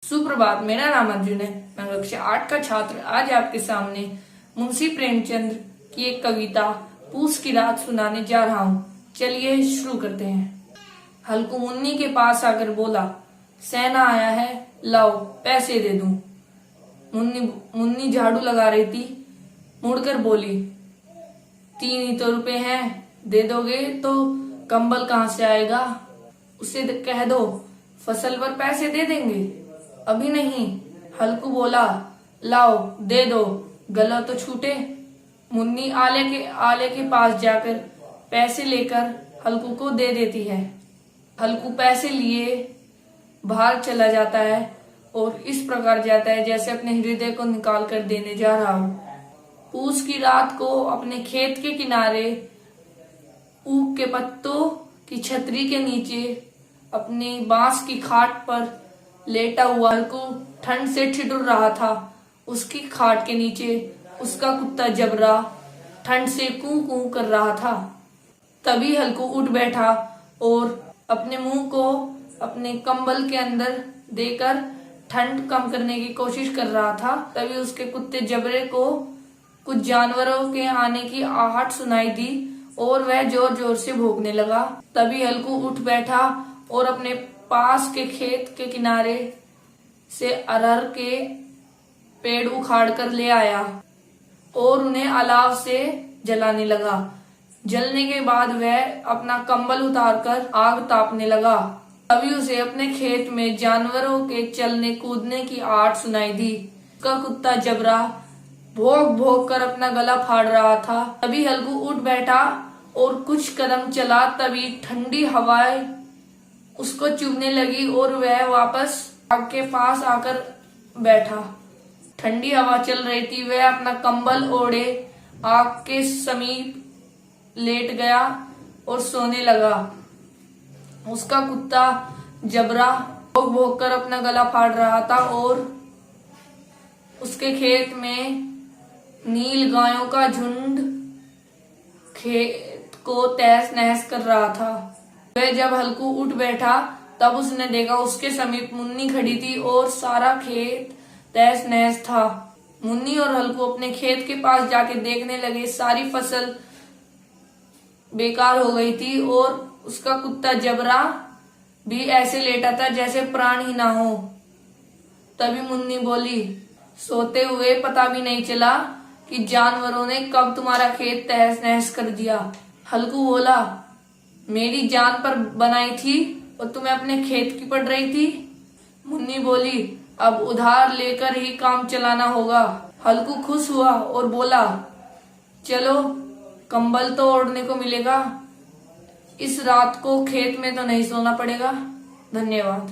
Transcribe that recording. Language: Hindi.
सुप्रभात, मेरा नाम अर्जुन है। मैं कक्षा 8 का छात्र आज आपके सामने मुंशी प्रेमचंद की एक कविता पूस की रात सुनाने जा रहा हूँ। चलिए शुरू करते हैं। हल्कू मुन्नी के पास आकर बोला, सेना आया है, लाओ पैसे दे दूं। मुन्नी झाड़ू लगा रही थी, मुड़कर बोली, 3 ही तो रुपए हैं, दे दोगे तो कंबल कहाँ से आएगा। उसे कह दो फसल पर पैसे दे देंगे। अभी नहीं। हल्कू बोला, लाओ दे दो, गला तो छूटे। मुन्नी आले के पास जाकर पैसे लेकर हल्कू को दे देती है। हल्कू पैसे लिए बाहर चला जाता है और इस प्रकार जाता है जैसे अपने हृदय को निकाल कर देने जा रहा हो। पूस की रात को अपने खेत के किनारे ऊख के पत्तों की छतरी के नीचे अपनी बांस की खाट पर लेटा हुआ हल्कू ठंड से ठिठुर रहा था। उसकी खाट के नीचे उसका कुत्ता जबरा ठंड से कूं कूं कर रहा था। तभी हल्कू उठ बैठा और अपने मुंह को अपने कंबल के अंदर देकर ठंड कम करने की कोशिश कर रहा था। तभी उसके कुत्ते जबरे को कुछ जानवरों के आने की आहट सुनाई दी और वह जोर जोर से भौंकने लगा। तभी हल्कू उठ बैठा और अपने पास के खेत के किनारे से अरहर के पेड़ उखाड़ कर ले आया और उन्हें अलाव से जलाने लगा। जलने के बाद वह अपना कंबल उतारकर आग तापने लगा। तभी उसे अपने खेत में जानवरों के चलने कूदने की आहट सुनाई दी। उसका कुत्ता जबरा भौंक भौंक कर अपना गला फाड़ रहा था। तभी हल्कू उठ बैठा और कुछ कदम चला। तभी ठंडी हवाएं उसको चुभने लगी और वह वापस आग के पास आकर बैठा। ठंडी हवा चल रही थी। वह अपना कंबल ओढ़े आग के समीप लेट गया और सोने लगा। उसका कुत्ता जबरा भौंक भौंक कर अपना गला फाड़ रहा था और उसके खेत में नील गायों का झुंड खेत को तहस नहस कर रहा था। वह जब हल्कू उठ बैठा तब उसने देखा उसके समीप मुन्नी खड़ी थी और सारा खेत तहस नहस था। मुन्नी और हल्कू अपने खेत के पास जाके देखने लगे। सारी फसल बेकार हो गई थी और उसका कुत्ता जबरा भी ऐसे लेटा था जैसे प्राण ही ना हो। तभी मुन्नी बोली, सोते हुए पता भी नहीं चला कि जानवरों ने कब तुम्हारा खेत तहस नहस कर दिया। हल्कू बोला, मेरी जान पर बनाई थी और तुम्हें अपने खेत की पड़ रही थी। मुन्नी बोली, अब उधार लेकर ही काम चलाना होगा। हल्कू खुश हुआ और बोला, चलो कंबल तो ओढ़ने को मिलेगा, इस रात को खेत में तो नहीं सोना पड़ेगा। धन्यवाद।